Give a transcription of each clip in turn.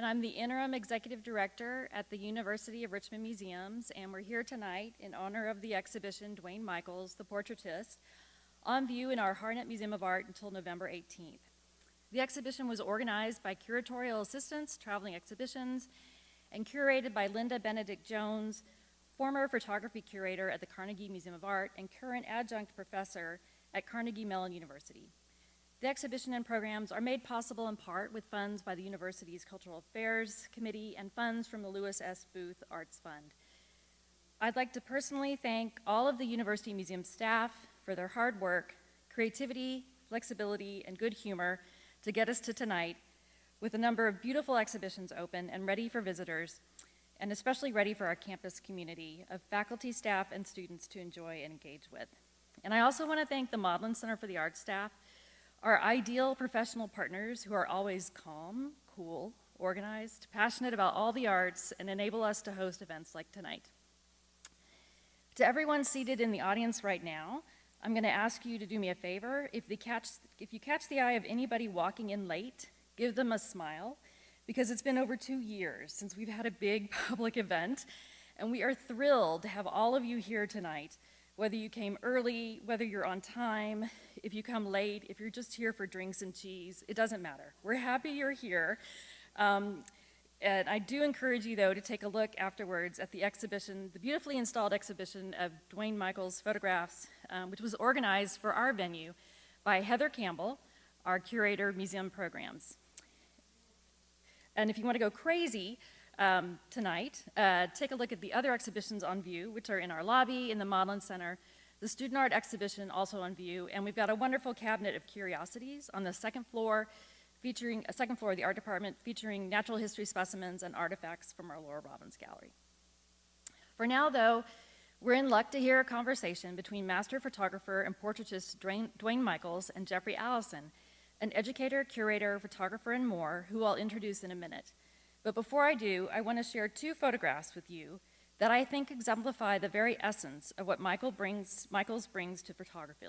and I'm the Interim Executive Director at the University of Richmond Museums, and we're here tonight in honor of the exhibition Duane Michaels, the Portraitist, on view in our Harnett Museum of Art until November 18th. The exhibition was organized by Curatorial Assistants, Traveling Exhibitions, and curated by Linda Benedict Jones, former photography curator at the Carnegie Museum of Art and current adjunct professor at Carnegie Mellon University. The exhibition and programs are made possible in part with funds by the university's Cultural Affairs Committee and funds from the Lewis S. Booth Arts Fund. I'd like to personally thank all of the University Museum staff for their hard work, creativity, flexibility, and good humor to get us to tonight with a number of beautiful exhibitions open and ready for visitors, and especially ready for our campus community of faculty, staff, and students to enjoy and engage with. And I also want to thank the Maudlin Center for the Arts staff, our ideal professional partners who are always calm, cool, organized, passionate about all the arts, and enable us to host events like tonight. To everyone seated in the audience right now, I'm going to ask you to do me a favor. If you catch the eye of anybody walking in late, give them a smile, because it's been over 2 years since we've had a big public event, and we are thrilled to have all of you here tonight. Whether you came early, whether you're on time, if you come late, if you're just here for drinks and cheese, it doesn't matter. We're happy you're here. And I do encourage you, though, to take a look afterwards at the exhibition, the beautifully installed exhibition of Duane Michaels' photographs, which was organized for our venue by Heather Campbell, our curator of museum programs. And if you want to go crazy, tonight, take a look at the other exhibitions on view, which are in our lobby, in the Maudlin Center, the Student Art exhibition also on view, and we've got a wonderful cabinet of curiosities on the second floor, featuring a second floor of the art department, featuring natural history specimens and artifacts from our Laura Robbins Gallery. For now, though, we're in luck to hear a conversation between master photographer and portraitist Duane Michaels and Jeffrey Allison, an educator, curator, photographer, and more, who I'll introduce in a minute. But before I do, I want to share 2 photographs with you that I think exemplify the very essence of what Michaels brings to photography.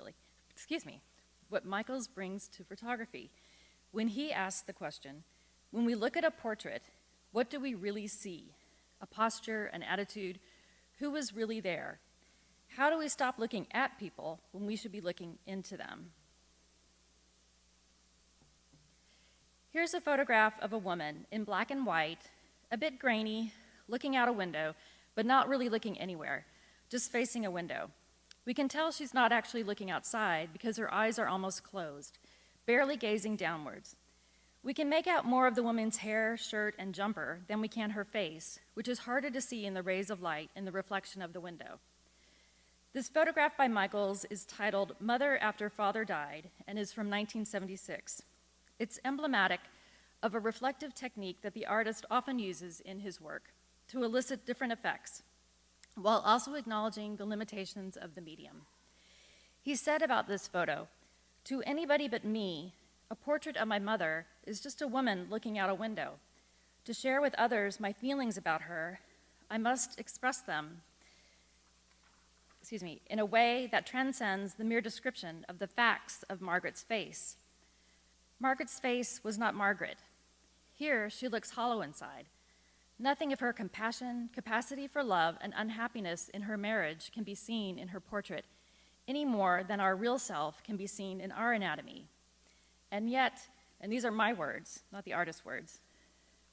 What Michaels brings to photography. When he asks the question, when we look at a portrait, what do we really see? A posture, an attitude, who is really there? How do we stop looking at people when we should be looking into them? Here's a photograph of a woman in black and white, a bit grainy, looking out a window, but not really looking anywhere, just facing a window. We can tell she's not actually looking outside because her eyes are almost closed, barely gazing downwards. We can make out more of the woman's hair, shirt, and jumper than we can her face, which is harder to see in the rays of light in the reflection of the window. This photograph by Michaels is titled Mother After Father Died and is from 1976. It's emblematic of a reflective technique that the artist often uses in his work to elicit different effects, while also acknowledging the limitations of the medium. He said about this photo, "To anybody but me, a portrait of my mother is just a woman looking out a window. To share with others my feelings about her, I must express them, in a way that transcends the mere description of the facts of Margaret's face. Margaret's face was not Margaret. Here, she looks hollow inside. Nothing of her compassion, capacity for love, and unhappiness in her marriage can be seen in her portrait, any more than our real self can be seen in our anatomy. And yet, and these are my words, not the artist's words,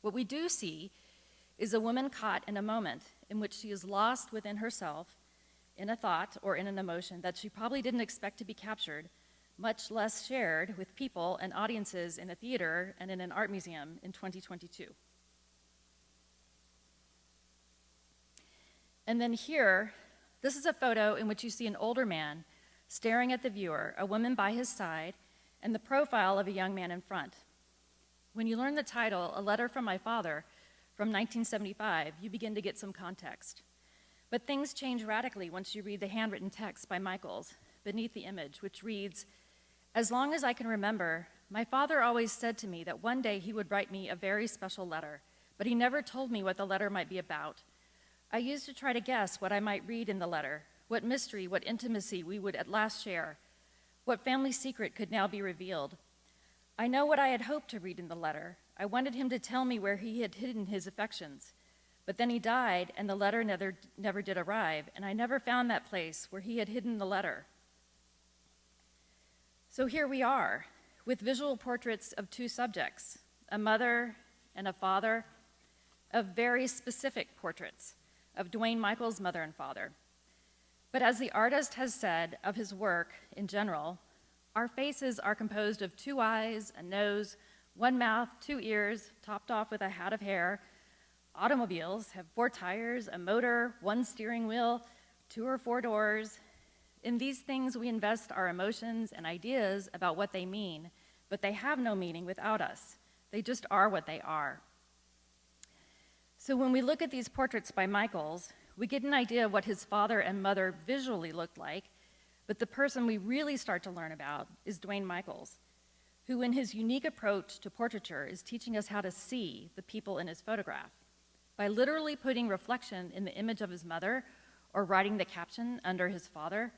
what we do see is a woman caught in a moment in which she is lost within herself, in a thought or in an emotion that she probably didn't expect to be captured, much less shared with people and audiences in a theater and in an art museum in 2022. And then here, this is a photo in which you see an older man staring at the viewer, a woman by his side, and the profile of a young man in front. When you learn the title, A Letter from My Father, from 1975, you begin to get some context. But things change radically once you read the handwritten text by Michaels beneath the image, which reads, "As long as I can remember, my father always said to me that one day he would write me a very special letter, but he never told me what the letter might be about. I used to try to guess what I might read in the letter, what mystery, what intimacy we would at last share, what family secret could now be revealed. I know what I had hoped to read in the letter. I wanted him to tell me where he had hidden his affections. But then he died, and the letter never did arrive, and I never found that place where he had hidden the letter. So here we are, with visual portraits of two subjects, a mother and a father, of very specific portraits of Duane Michaels' mother and father. But as the artist has said of his work in general, our faces are composed of two eyes, a nose, one mouth, two ears, topped off with a hat of hair. Automobiles have 4 tires, a motor, 1 steering wheel, 2 or 4 doors. In these things, we invest our emotions and ideas about what they mean, but they have no meaning without us. They just are what they are. So when we look at these portraits by Michaels, we get an idea of what his father and mother visually looked like, but the person we really start to learn about is Duane Michaels, who in his unique approach to portraiture is teaching us how to see the people in his photograph. By literally putting reflection in the image of his mother or writing the caption under his father,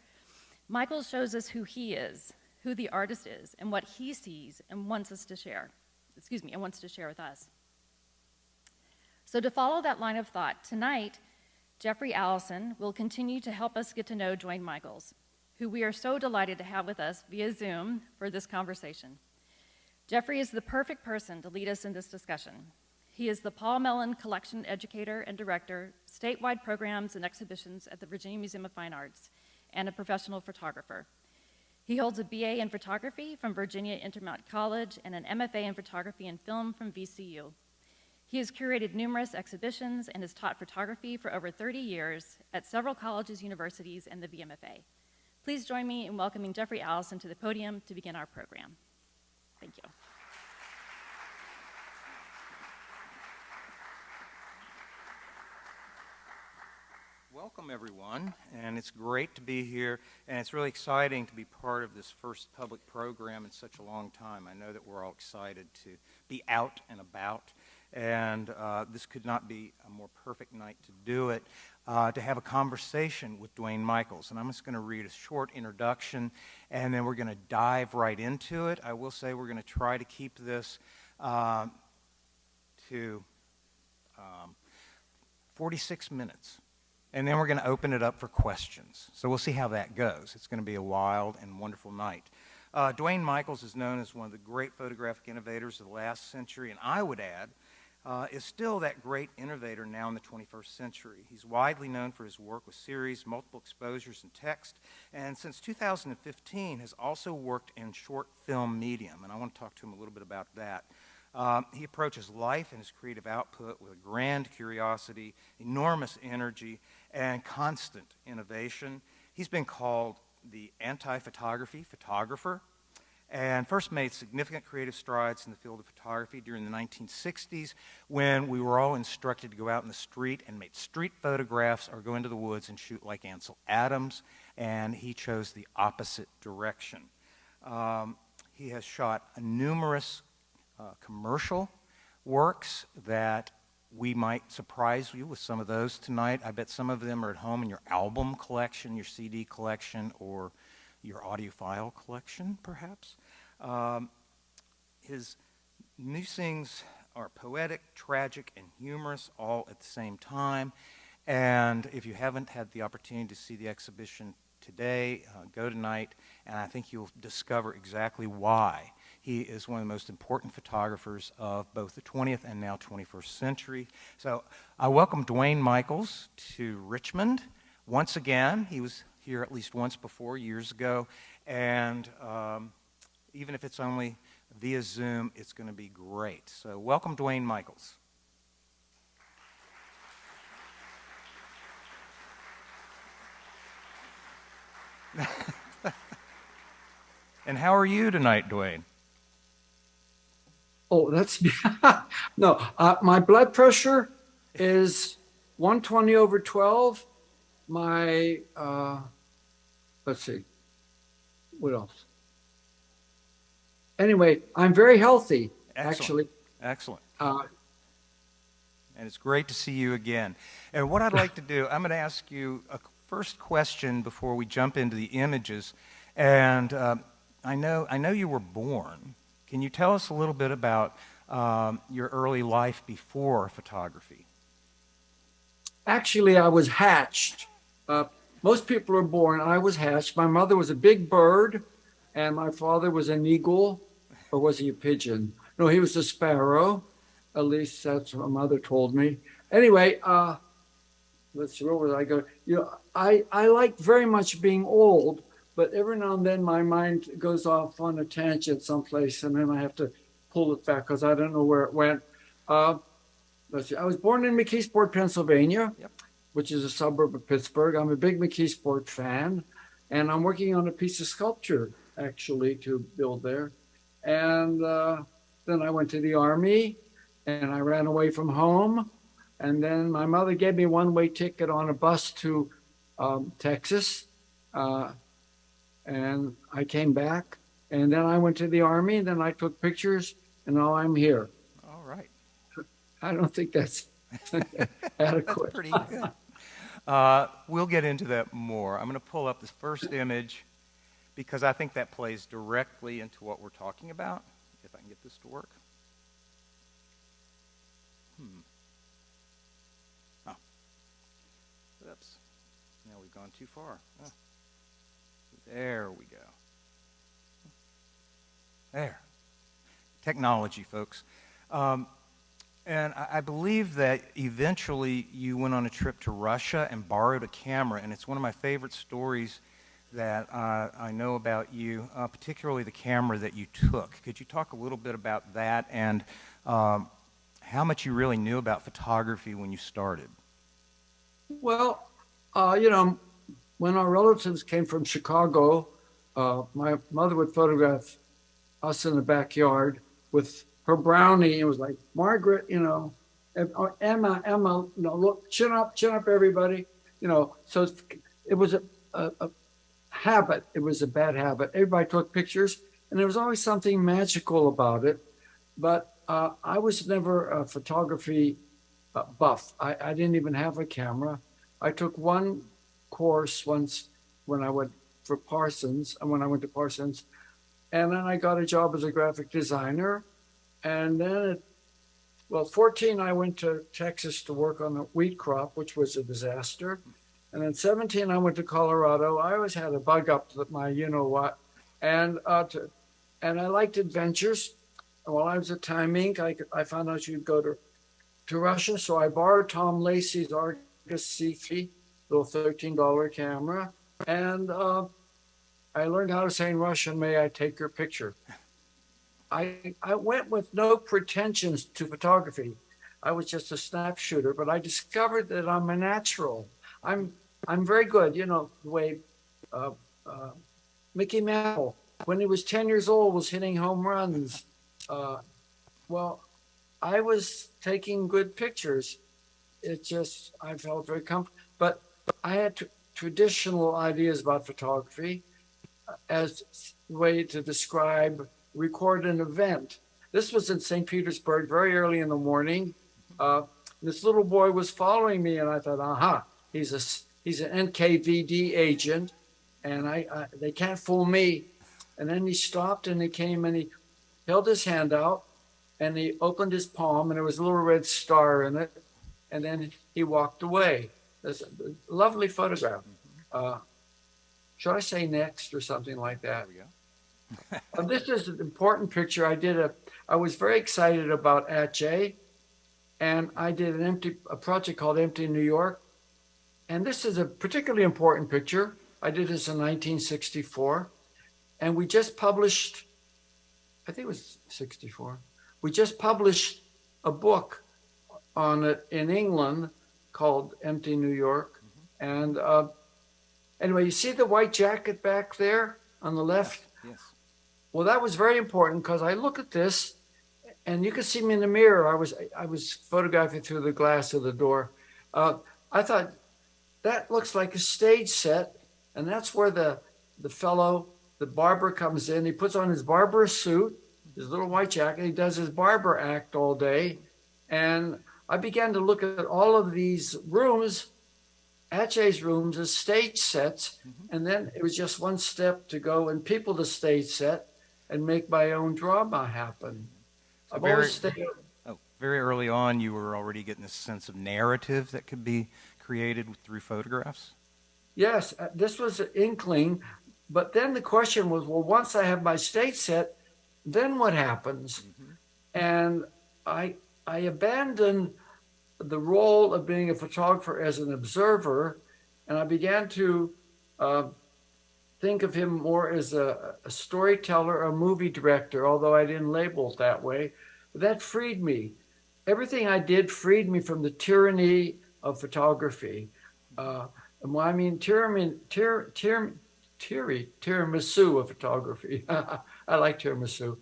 Michaels shows us who he is, who the artist is, and what he sees and wants to share with us. So to follow that line of thought, tonight, Jeffrey Allison will continue to help us get to know Duane Michaels, who we are so delighted to have with us via Zoom for this conversation. Jeffrey is the perfect person to lead us in this discussion. He is the Paul Mellon Collection Educator and Director, statewide programs and exhibitions at the Virginia Museum of Fine Arts, and a professional photographer. He holds a BA in photography from Virginia Intermount College and an MFA in photography and film from VCU. He has curated numerous exhibitions and has taught photography for over 30 years at several colleges, universities, and the VMFA. Please join me in welcoming Jeffrey Allison to the podium to begin our program. Thank you. Welcome, everyone, and it's great to be here, and it's really exciting to be part of this first public program in such a long time. I know that we're all excited to be out and about, and this could not be a more perfect night to do it, to have a conversation with Duane Michaels. And I'm just going to read a short introduction, and then we're going to dive right into it. I will say we're going to try to keep this to 46 minutes. And then we're going to open it up for questions. So we'll see how that goes. It's going to be a wild and wonderful night. Duane Michaels is known as one of the great photographic innovators of the last century, and I would add, is still that great innovator now in the 21st century. He's widely known for his work with series, multiple exposures, and text, and since 2015 has also worked in short film medium, and I want to talk to him a little bit about that. He approaches life and his creative output with a grand curiosity, enormous energy, and constant innovation. He's been called the anti-photography photographer, and first made significant creative strides in the field of photography during the 1960s when we were all instructed to go out in the street and make street photographs or go into the woods and shoot like Ansel Adams, and he chose the opposite direction. He has shot numerous commercial works that we might surprise you with some of those tonight. I bet some of them are at home in your album collection, your CD collection, or your audiophile collection, perhaps. His musings are poetic, tragic, and humorous all at the same time. And if you haven't had the opportunity to see the exhibition today, go tonight, and I think you'll discover exactly why he is one of the most important photographers of both the 20th and now 21st century. So I welcome Duane Michaels to Richmond once again. He was here at least once before, years ago, and even if it's only via Zoom, it's going to be great. So welcome, Duane Michaels. And how are you tonight, Duane? Oh, that's no. My blood pressure is 120/12. My let's see, what else? Anyway, I'm very healthy. Excellent. Actually. Excellent. And it's great to see you again. And what I'd like to do, I'm going to ask you a first question before we jump into the images. And I know you were born. Can you tell us a little bit about your early life before photography? Actually, I was hatched. Most people are born. I was hatched. My mother was a big bird, and my father was an eagle, or was he a pigeon? No, he was a sparrow. At least that's what my mother told me. Anyway, let's see, where was I going? I like very much being old, but every now and then my mind goes off on a tangent someplace, and then I have to pull it back because I don't know where it went. Let's see. I was born in McKeesport, Pennsylvania, Yep. which is a suburb of Pittsburgh. I'm a big McKeesport fan, and I'm working on a piece of sculpture actually to build there. And then I went to the Army, and I ran away from home. And then my mother gave me a one-way ticket on a bus to Texas, and I came back. And then I went to the Army, and then I took pictures, and now I'm here. All right. I don't think that's adequate. That's pretty good. We'll get into that more. I'm going to pull up this first image because I think that plays directly into what we're talking about. If I can get this to work. Oh. Oops. Now we've gone too far. Oh. There we go. There. Technology, folks. And I believe that eventually you went on a trip to Russia and borrowed a camera, and it's one of my favorite stories that I know about you, particularly the camera that you took. Could you talk a little bit about that and how much you really knew about photography when you started? Well, when our relatives came from Chicago, my mother would photograph us in the backyard with her Brownie. It was like, Margaret, or Emma, look, chin up, everybody. So it was a habit. It was a bad habit. Everybody took pictures, and there was always something magical about it. But I was never a photography buff. I didn't even have a camera. I took one course once when I went to Parsons, and then I got a job as a graphic designer. And then at 14, I went to Texas to work on the wheat crop, which was a disaster. And then 17, I went to Colorado. I always had a bug up my you-know-what. And I liked adventures. While I was at Time Inc., I found out you'd go to Russia. So I borrowed Tom Lacey's Argus C3, little $13 camera. And I learned how to say in Russian, "May I take your picture?" I went with no pretensions to photography. I was just a snap shooter, but I discovered that I'm a natural. I'm very good. The way Mickey Mantle, when he was 10 years old, was hitting home runs. I was taking good pictures. I felt very comfortable. But I had traditional ideas about photography as a way to record an event. This was in St. Petersburg very early in the morning. This little boy was following me, and I thought, aha, he's an NKVD agent, and they can't fool me. And then he stopped, and he came, and he held his hand out, and he opened his palm, and there was a little red star in it, and then he walked away. It's a lovely photograph. Should I say next or something like that? There we go. This is an important picture. I was very excited about Atjay, and I did a project called Empty New York. And this is a particularly important picture. I did this in 1964. And we just published, I think it was 64. We just published a book on it in England called Empty New York. And anyway, you see the white jacket back there on the left? Yes. Well, that was very important because I look at this, and you can see me in the mirror. I was photographing through the glass of the door. I thought, that looks like a stage set, and that's where the barber comes in. He puts on his barber suit, his little white jacket. He does his barber act all day. And I began to look at all of these rooms, Atjay's rooms, as stage sets. And then it was just one step to go and people to stage set. and make my own drama happen. So I've always stayed. very early on, you were already getting this sense of narrative that could be created through photographs? Yes, this was an inkling. But then the question was, well, once I have my stage set, then what happens? And I abandoned the role of being a photographer as an observer, and I began to think of him more as a storyteller, a movie director, although I didn't label it that way. But that freed me. Everything I did freed me from the tyranny of photography. And when I mean tiramisu of photography. I like tiramisu.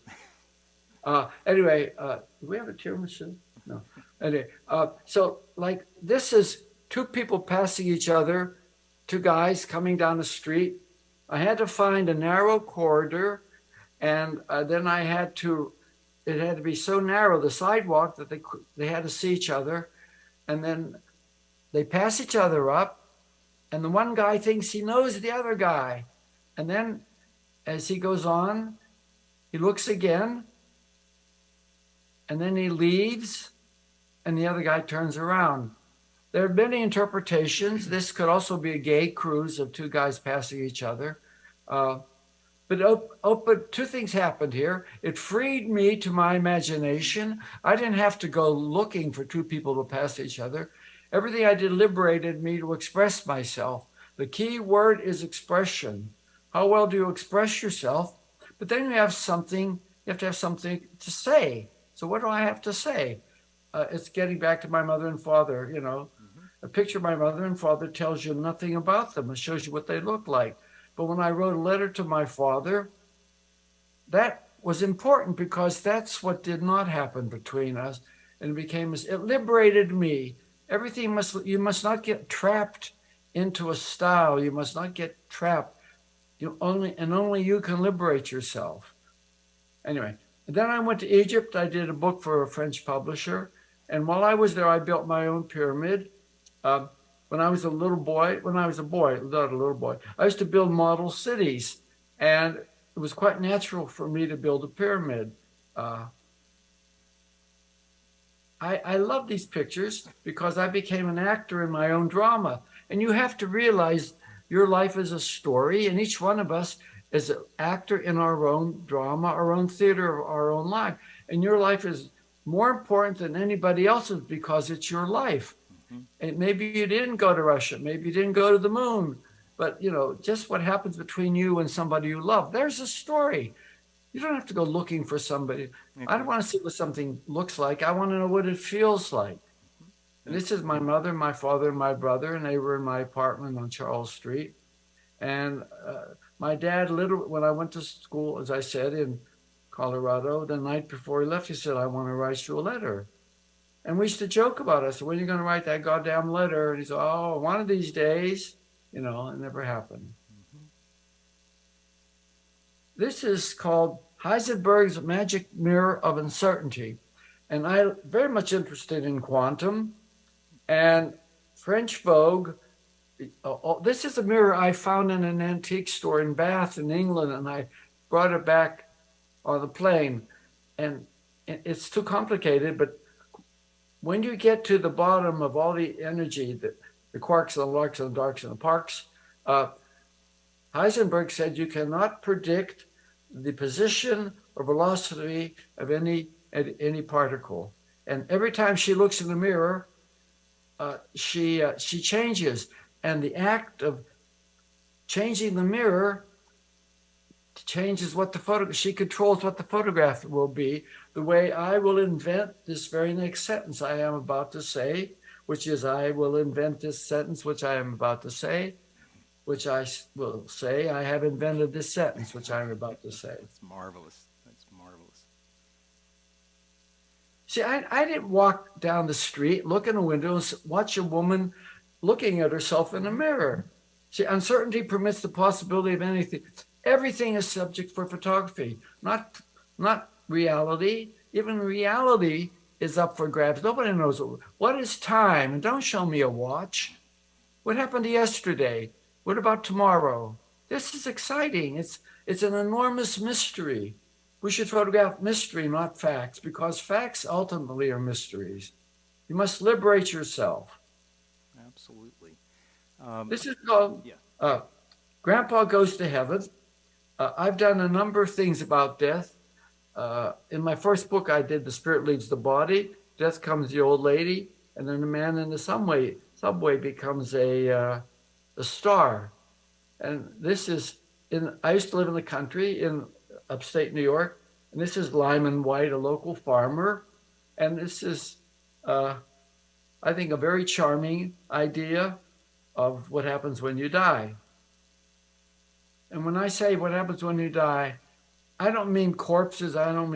Anyway, do we have a tiramisu? No. Anyway, so like this is two people passing each other, two guys coming down the street. I had to find a narrow corridor, and then it had to be so narrow, the sidewalk, that they had to see each other. And then they pass each other up, and the one guy thinks he knows the other guy. And then as he goes on, he looks again, and then he leaves, and the other guy turns around. There are many interpretations. This could also be a gay cruise of two guys passing each other. But two things happened here. It freed me to my imagination. I didn't have to go looking for two people to pass each other. Everything I did liberated me to express myself. The key word is expression. How well do you express yourself? But then you have to have something to say. So what do I have to say? It's getting back to my mother and father, you know. A picture of my mother and father tells you nothing about them. It shows you what they look like. But when I wrote a letter to my father, that was important because that's what did not happen between us. And it liberated me. You must not get trapped into a style. You must not get trapped. Only you can liberate yourself. Anyway, then I went to Egypt. I did a book for a French publisher. And while I was there, I built my own pyramid. When I was a boy, not a little boy, I used to build model cities. And it was quite natural for me to build a pyramid. I love these pictures because I became an actor in my own drama. And you have to realize your life is a story, and each one of us is an actor in our own drama, our own theater, our own life. And your life is more important than anybody else's because it's your life. And maybe you didn't go to Russia, maybe you didn't go to the moon, but just what happens between you and somebody you love. There's a story. You don't have to go looking for somebody. I don't want to see what something looks like. I want to know what it feels like. And this is my mother, my father, and my brother, and they were in my apartment on Charles Street. And my dad, when I went to school, as I said, in Colorado, the night before he left, he said, I want to write you a letter. And we used to joke about it. I said, when are you going to write that goddamn letter? And he said, oh, one of these days. It never happened. This is called Heisenberg's Magic Mirror of Uncertainty. And I'm very much interested in quantum. And French Vogue, this is a mirror I found in an antique store in Bath in England, and I brought it back on the plane. And it's too complicated, but when you get to the bottom of all the energy, the quarks and the larks and the darks and the parks, Heisenberg said you cannot predict the position or velocity of any particle. And every time she looks in the mirror, she changes. And the act of changing the mirror changes what she controls what the photograph will be. The way I will invent this very next sentence I am about to say, which is I will invent this sentence which I am about to say, which I will say I have invented this sentence which I am about to say. That's marvelous. That's marvelous. See, I didn't walk down the street, look in a window, and watch a woman looking at herself in a mirror. See, uncertainty permits the possibility of anything. Everything is subject for photography, not reality. Even reality is up for grabs. Nobody knows what is time. And don't show me a watch. What happened to yesterday? What about tomorrow? This is exciting. It's an enormous mystery. We should photograph mystery, not facts, because facts ultimately are mysteries. You must liberate yourself. Absolutely. This is called Yeah. Grandpa Goes to Heaven. I've done a number of things about death. In my first book, I did The Spirit Leaves the Body, Death Comes the Old Lady, and then the man in the subway becomes a star. And this is I used to live in the country in upstate New York, and this is Lyman White, a local farmer. And this is, I think, a very charming idea of what happens when you die. And when I say what happens when you die, I don't mean corpses. I don't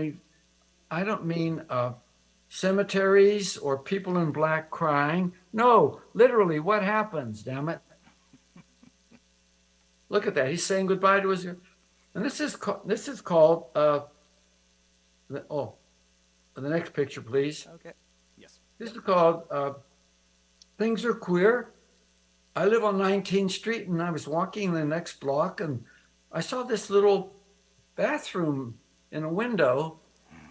mean cemeteries or people in black crying. No, literally, what happens? Damn it! Look at that. He's saying goodbye to his. And this is called. The next picture, please. Okay. Yes. This is called Things Are Queer. I live on 19th Street, and I was walking the next block, and I saw this little bathroom in a window,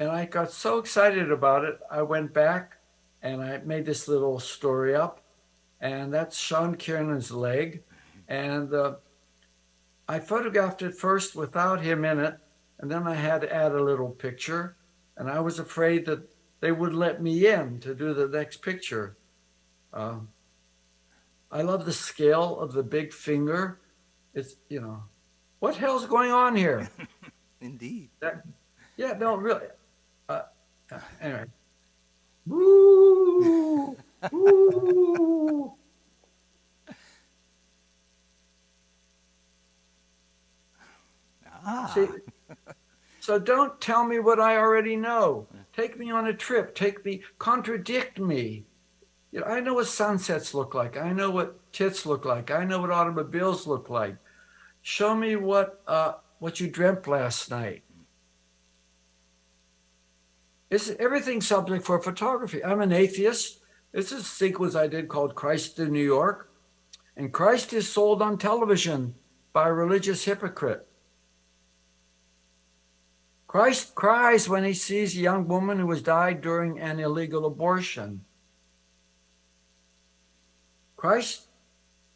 and I got so excited about it. I went back, and I made this little story up, and that's Sean Kiernan's leg, and I photographed it first without him in it, and then I had to add a little picture, and I was afraid that they would let me in to do the next picture. I love the scale of the big finger. It's, what hell's going on here? Indeed. Yeah, no, really. Anyway. Woo! Woo! See, so don't tell me what I already know. Take me on a trip. Contradict me. I know what sunsets look like. I know what tits look like. I know what automobiles look like. Show me what you dreamt last night. Is everything subject for photography? I'm an atheist. This is a sequence I did called Christ in New York. And Christ is sold on television by a religious hypocrite. Christ cries when he sees a young woman who has died during an illegal abortion. Christ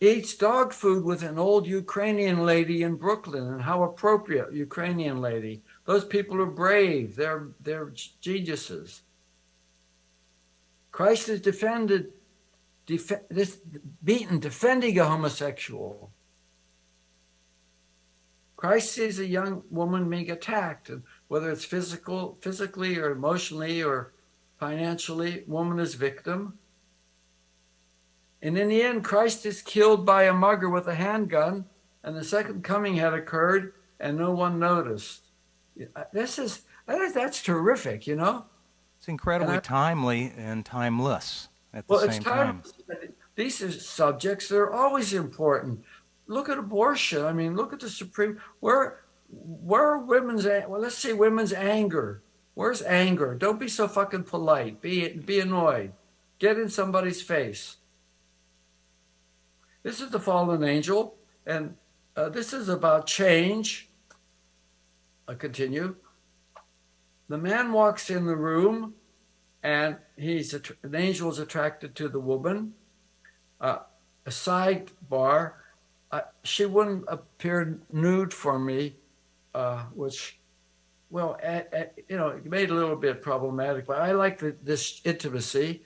eats dog food with an old Ukrainian lady in Brooklyn, and how appropriate, Ukrainian lady. Those people are brave. They're geniuses. Christ is beaten, defending a homosexual. Christ sees a young woman being attacked, and whether it's physically or emotionally or financially, woman is victim. And in the end, Christ is killed by a mugger with a handgun, and the second coming had occurred, and no one noticed. I think that's terrific, It's incredibly timely and timeless at the same time. These are subjects that are always important. Look at abortion. I mean, look at the Supreme. Where are let's say women's anger. Where's anger? Don't be so fucking polite. Be annoyed. Get in somebody's face. This is the fallen angel, and this is about change. I continue. The man walks in the room, and an angel is attracted to the woman. A sidebar. She wouldn't appear nude for me, which, it made it a little bit problematic. But I like this intimacy,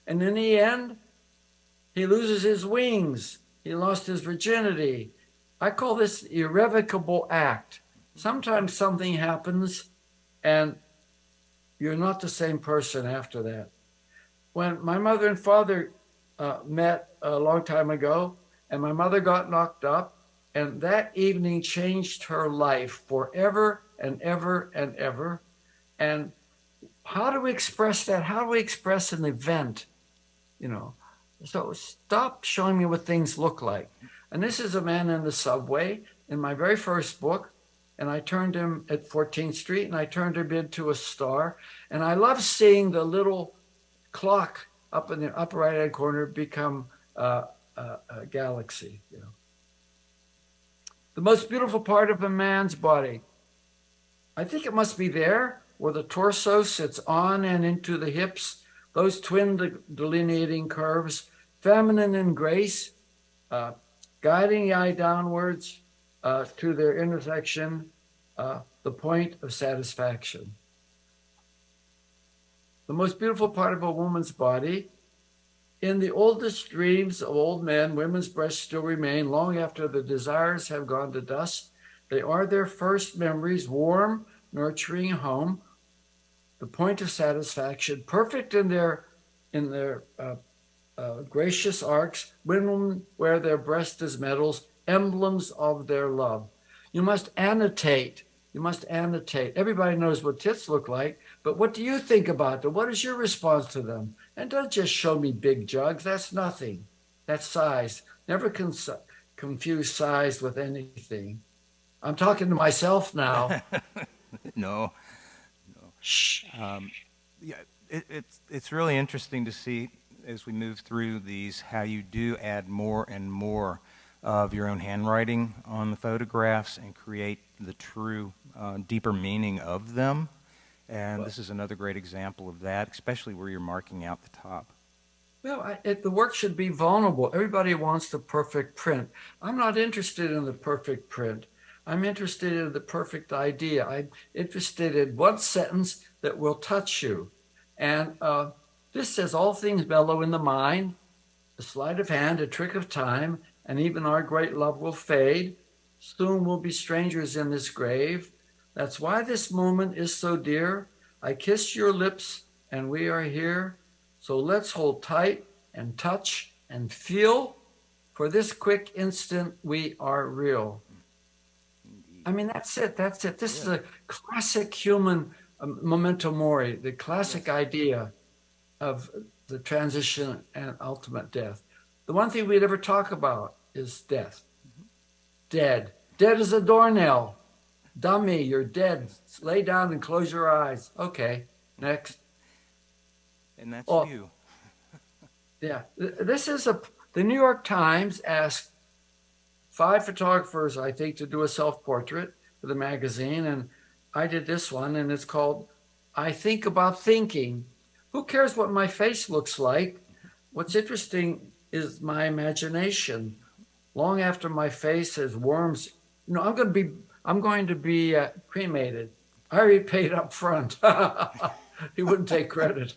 and in the end, he loses his wings. He lost his virginity. I call this irrevocable act. Sometimes something happens, and you're not the same person after that. When my mother and father met a long time ago, and my mother got knocked up, and that evening changed her life forever and ever and ever. And how do we express that? How do we express an event? So stop showing me what things look like. And this is a man in the subway in my very first book. And I turned him at 14th Street, and I turned him into a star. And I love seeing the little clock up in the upper right-hand corner become a galaxy. The most beautiful part of a man's body. I think it must be there where the torso sits on and into the hips, those twin delineating curves, feminine in grace, guiding the eye downwards to their intersection, the point of satisfaction. The most beautiful part of a woman's body. In the oldest dreams of old men, women's breasts still remain long after the desires have gone to dust. They are their first memories, warm, nurturing home, the point of satisfaction, perfect in their gracious arcs. Women wear their breast as medals, emblems of their love. You must annotate. You must annotate. Everybody knows what tits look like, but what do you think about them? What is your response to them? And don't just show me big jugs. That's nothing. That's size. Never confuse size with anything. I'm talking to myself now. No. Shh. Yeah, it's really interesting to see as we move through these how you do add more and more of your own handwriting on the photographs and create the true deeper meaning of them. And this is another great example of that, especially where you're marking out the top. Well, the work should be vulnerable. Everybody wants the perfect print. I'm not interested in the perfect print. I'm interested in the perfect idea. I'm interested in one sentence that will touch you. And this says, all things mellow in the mind, a sleight of hand, a trick of time, and even our great love will fade. Soon we'll be strangers in this grave. That's why this moment is so dear. I kiss your lips and we are here. So let's hold tight and touch and feel. For this quick instant, we are real. I mean, that's it. That's it. This is a classic human memento mori, the classic idea of the transition and ultimate death. The one thing we'd ever talk about is death. Dead. Dead as a doornail. Dummy, you're dead. Lay down and close your eyes. Okay, next. And that's you. Yeah. This is the New York Times asked 5 photographers, I think, to do a self-portrait for the magazine. And I did this one, and it's called I Think About Thinking. Who cares what my face looks like? What's interesting is my imagination. Long after my face has worms, I'm going to be cremated. I already paid up front. He wouldn't take credit.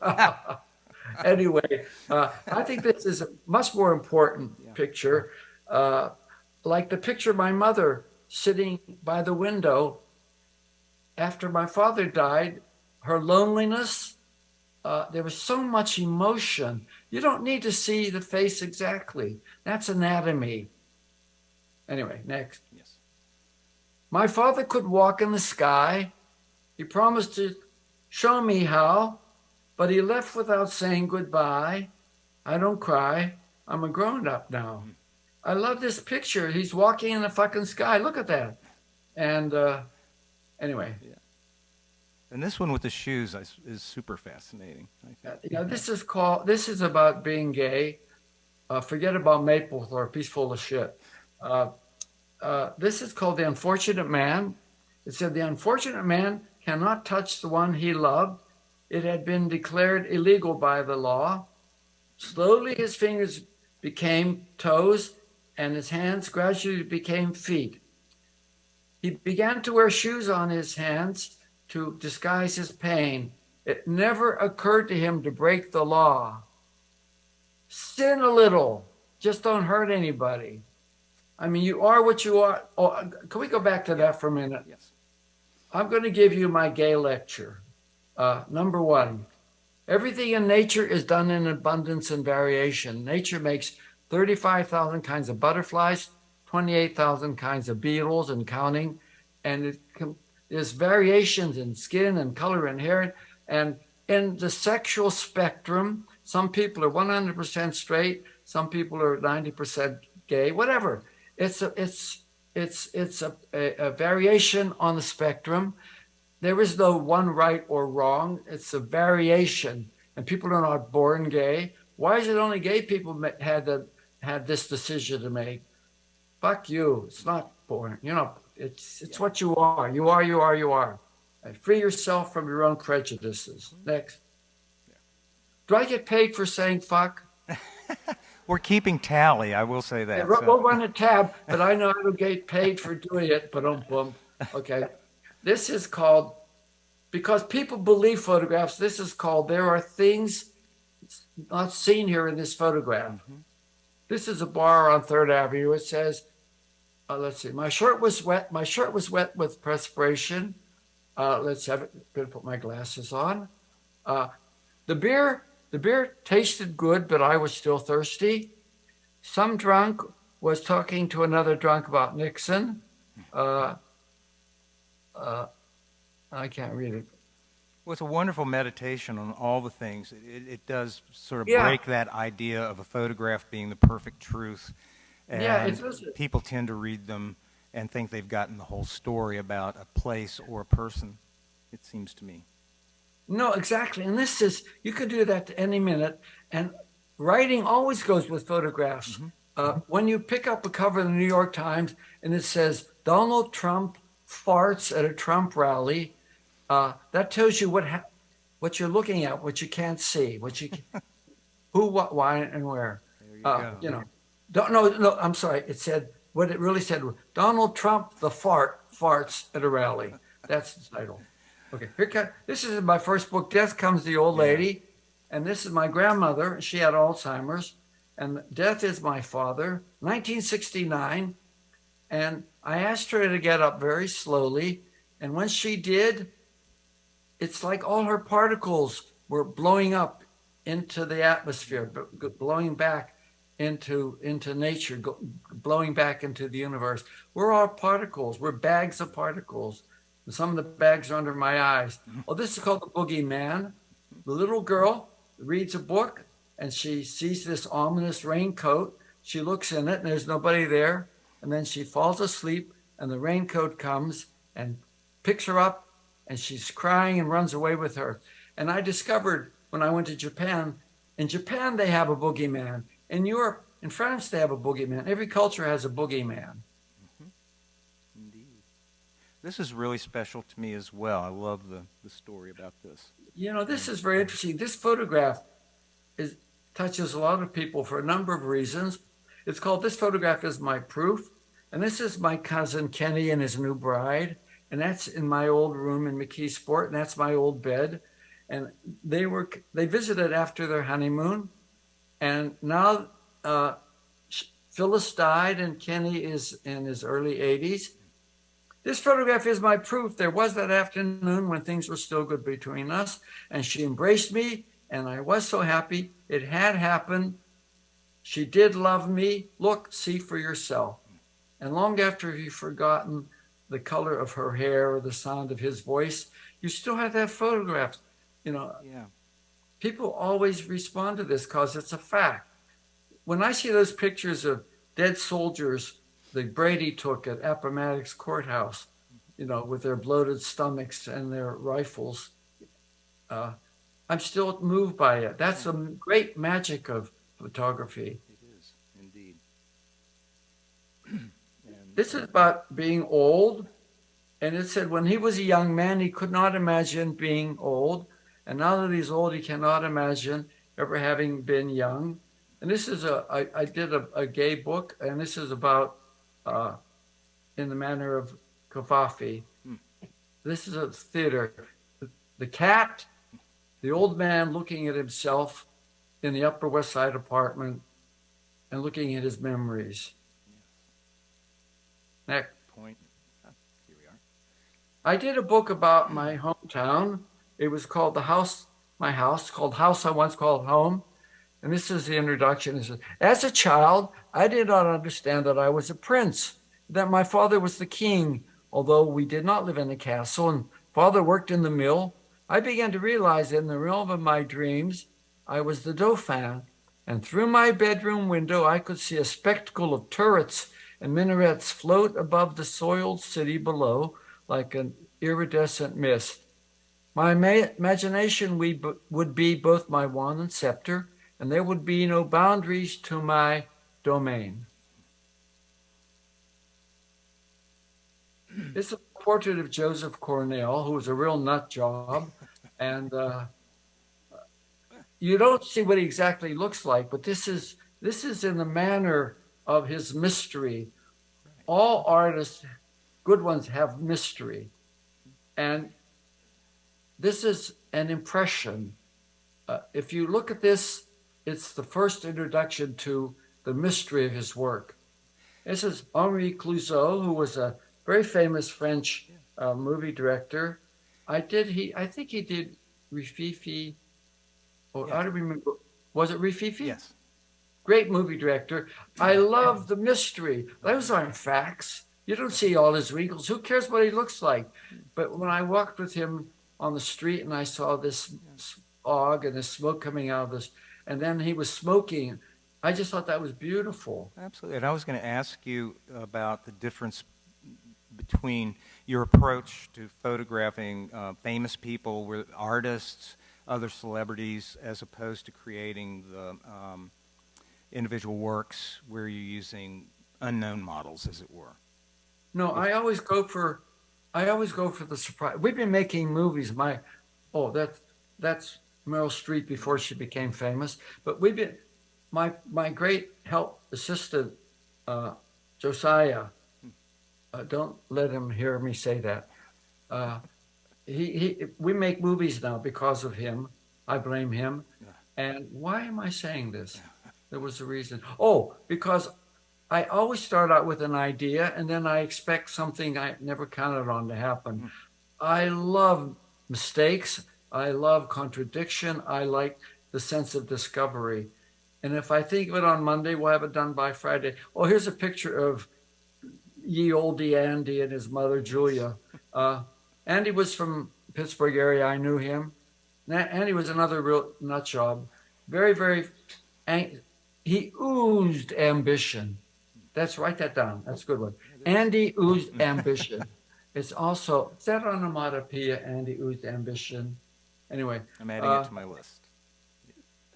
Anyway, I think this is a much more important picture. Like the picture of my mother sitting by the window after my father died, her loneliness, there was so much emotion. You don't need to see the face exactly. That's anatomy. Anyway, next. Yes. My father could walk in the sky. He promised to show me how, but he left without saying goodbye. I don't cry. I'm a grown-up now. I love this picture. He's walking in the fucking sky. Look at that. And anyway. Yeah. And this one with the shoes is super fascinating. This is about being gay. Forget about Maplethorpe. He's full of shit. This is called The Unfortunate Man. It said, the unfortunate man cannot touch the one he loved. It had been declared illegal by the law. Slowly his fingers became toes and his hands gradually became feet. He began to wear shoes on his hands to disguise his pain. It never occurred to him to break the law. Sin a little, just don't hurt anybody. I mean, you are what you are. Oh, can we go back to that for a minute? Yes. I'm going to give you my gay lecture. Number one, everything in nature is done in abundance and variation. Nature makes 35,000 kinds of butterflies, 28,000 kinds of beetles and counting. And there's variations in skin and color and hair. And in the sexual spectrum, some people are 100% straight, some people are 90% gay, whatever. It's a variation on the spectrum. There is no one right or wrong. It's a variation, and people are not born gay. Why is it only gay people had this decision to make? Fuck you. It's not born. It's what you are. You are. Free yourself from your own prejudices. Next. Do I get paid for saying fuck? We're keeping tally, I will say that. Yeah, we'll run a tab, but I know I don't get paid for doing it. Boom. Okay. This is called, because people believe photographs, this is called There Are Things Not Seen Here in This Photograph. This is a bar on 3rd Avenue. It says, let's see, my shirt was wet with perspiration. Let's have it. Better put my glasses on. The beer tasted good, but I was still thirsty. Some drunk was talking to another drunk about Nixon. I can't read it. Well, it's a wonderful meditation on all the things. It does sort of break that idea of a photograph being the perfect truth. And people tend to read them and think they've gotten the whole story about a place or a person, it seems to me. No, exactly. And this is, you could do that any minute. And writing always goes with photographs. When you pick up a cover of the New York Times and it says, Donald Trump farts at a Trump rally, that tells you what you're looking at, what you can't see, who, what, why, and where. There you go. No, I'm sorry. It said, what it really said was, Donald Trump the farts at a rally. That's the title. Okay, this is my first book, Death Comes the Old Lady, and this is my grandmother. She had Alzheimer's, and Death is my father, 1969, and I asked her to get up very slowly, and when she did, it's like all her particles were blowing up into the atmosphere, blowing back into nature, blowing back into the universe. We're all particles. We're bags of particles. Some of the bags are under my eyes. Oh, this is called The Boogeyman. The little girl reads a book and she sees this ominous raincoat. She looks in it and there's nobody there. And then she falls asleep and the raincoat comes and picks her up and she's crying and runs away with her. And I discovered when I went to Japan, in Japan they have a boogeyman. In Europe, in France they have a boogeyman. Every culture has a boogeyman. This is really special to me as well. I love the story about this. This is very interesting. This photograph touches a lot of people for a number of reasons. It's called This Photograph Is My Proof. And this is my cousin Kenny and his new bride. And that's in my old room in McKeesport. And that's my old bed. And they visited after their honeymoon. And now Phyllis died and Kenny is in his early 80s. This photograph is my proof. There was that afternoon when things were still good between us, and she embraced me, and I was so happy. It had happened. She did love me. Look, see for yourself. And long after you've forgotten the color of her hair or the sound of his voice, you still have that photograph. People always respond to this because it's a fact. When I see those pictures of dead soldiers that Brady took at Appomattox Courthouse, with their bloated stomachs and their rifles, I'm still moved by it. That's the great magic of photography. It is, indeed. This is about being old. And it said when he was a young man, he could not imagine being old. And now that he's old, he cannot imagine ever having been young. And this is I did a gay book, and this is about in the manner of Covfefe. This is a theater. The cat, the old man looking at himself in the Upper West Side apartment and looking at his memories. Next point. Here we are. I did a book about my hometown. It was called My House, called House I Once Called Home. And this is the introduction. It says, as a child, I did not understand that I was a prince, that my father was the king, although we did not live in a castle and father worked in the mill. I began to realize that in the realm of my dreams, I was the Dauphin. And through my bedroom window, I could see a spectacle of turrets and minarets float above the soiled city below like an iridescent mist. My imagination would be both my wand and scepter, and there would be no boundaries to my domain. This is portrait of Joseph Cornell, who was a real nut job. And you don't see what he exactly looks like, but this is in the manner of his mystery. All artists, good ones, have mystery. And this is an impression. If you look at this, it's the first introduction to the mystery of his work. This is Henri Clouzot, who was a very famous French movie director. I think he did Rififi. Oh, yes. I don't remember. Was it Rififi? Yes. Great movie director. I love the mystery. Those aren't facts. You don't see all his wrinkles. Who cares what he looks like? But when I walked with him on the street and I saw this fog and the smoke coming out of this, and then he was smoking, I just thought that was beautiful. Absolutely. And I was going to ask you about the difference between your approach to photographing famous people, artists, other celebrities, as opposed to creating the individual works where you're using unknown models, as it were. No, I always go for the surprise. We've been making movies. That's Meryl Streep before she became famous. But we've been my great help assistant Josiah. Don't let him hear me say that. We make movies now because of him. I blame him. And why am I saying this? There was a reason. Oh, because I always start out with an idea and then I expect something I never counted on to happen. I love mistakes. I love contradiction. I like the sense of discovery. And if I think of it on Monday, we'll have it done by Friday. Oh, here's a picture of ye olde Andy and his mother, Julia. Andy was from Pittsburgh area. I knew him. Andy was another real nut job. Very, very, he oozed ambition. Write that down. That's a good one. Andy oozed ambition. It's also, is that onomatopoeia, Andy oozed ambition? Anyway. I'm adding it to my list.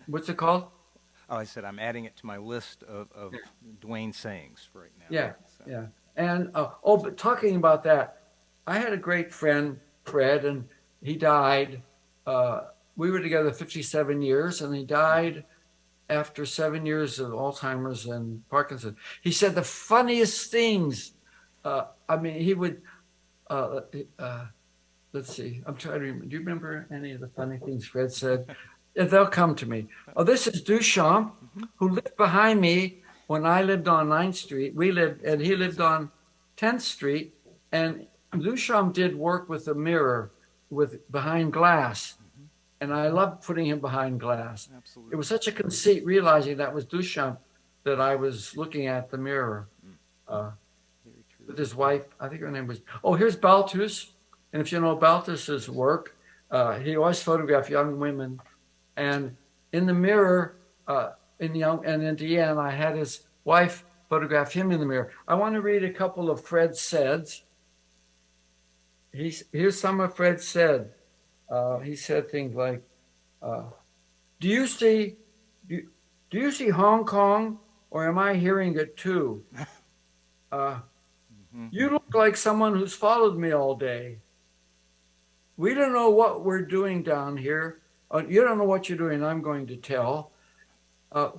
What's it called? Oh, I said I'm adding it to my list of Duane sayings right now. Yeah, so. Yeah. And, but talking about that, I had a great friend, Fred, and he died. We were together 57 years, and he died after 7 years of Alzheimer's and Parkinson's. He said the funniest things. He would, let's see, I'm trying to remember. Do you remember any of the funny things Fred said? They'll come to me. Oh, this is Duchamp, who lived behind me when I lived on 9th Street. And he lived on 10th Street. And Duchamp did work with a mirror behind glass. And I loved putting him behind glass. Absolutely. It was such a conceit realizing that was Duchamp that I was looking at the mirror with his wife. I think her name was, here's Balthus. And if you know Balthus's work, he always photographed young women. And in the mirror, in the end, I had his wife photograph him in the mirror. I want to read a couple of Fred Saids. Here's some of Fred said. He said things like, do you see Hong Kong, or am I hearing it too? You look like someone who's followed me all day. We don't know what we're doing down here. You don't know what you're doing, I'm going to tell. Why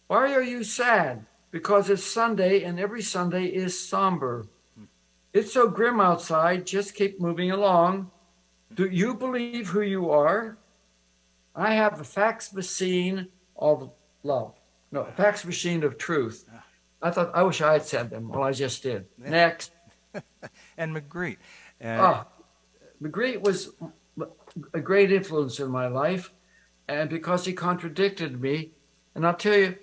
are you sad? Because it's Sunday, and every Sunday is somber. It's so grim outside, just keep moving along. Do you believe who you are? I have the fax machine of love. No, fax machine of truth. I wish I had said them. Well, I just did. Next. And Magritte. Magritte was a great influence in my life, and because he contradicted me. And I'll tell you,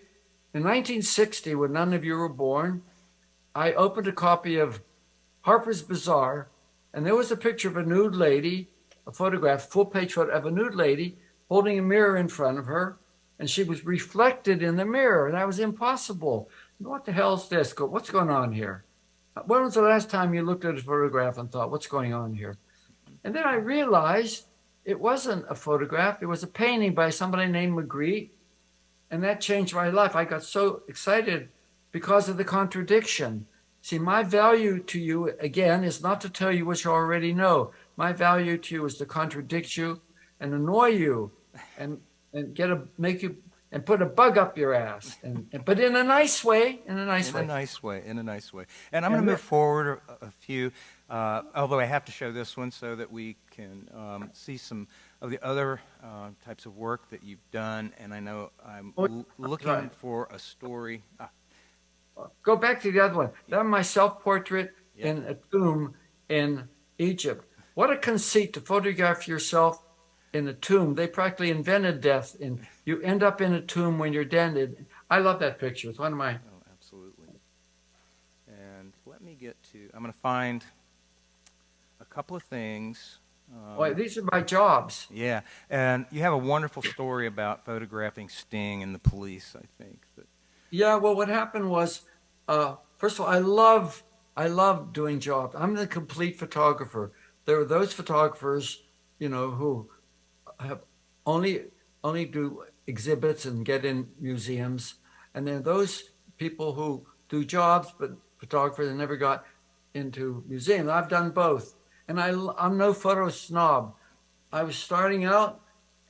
in 1960, when none of you were born, I opened a copy of Harper's Bazaar, and there was a picture of a nude lady, a photograph, full-page photo of a nude lady holding a mirror in front of her, and she was reflected in the mirror, and that was impossible. What the hell is this? What's going on here? When was the last time you looked at a photograph and thought, what's going on here? And then I realized it wasn't a photograph. It was a painting by somebody named Magritte, and that changed my life. I got so excited because of the contradiction. See, my value to you, again, is not to tell you what you already know. My value to you is to contradict you and annoy you and make you and put a bug up your ass, but in a nice way, in a nice way. In a nice way, in a nice way. And I'm going to move forward a few, although I have to show this one so that we can see some of the other types of work that you've done. And I know I'm looking for a story. Go back to the other one. That's my self-portrait in a tomb in Egypt. What a conceit to photograph yourself in a tomb. They practically invented death, and you end up in a tomb when you're dead. I love that picture. It's one of my... Oh, absolutely. And let me get to... I'm going to find a couple of things. These are my jobs. Yeah, and you have a wonderful story about photographing Sting and the Police, I think. Yeah, well, what happened was, first of all, I love doing jobs. I'm the complete photographer. There are those photographers, who have only do exhibits and get in museums, and there are those people who do jobs but photographers and never got into museums. I've done both, and I'm no photo snob. I was starting out,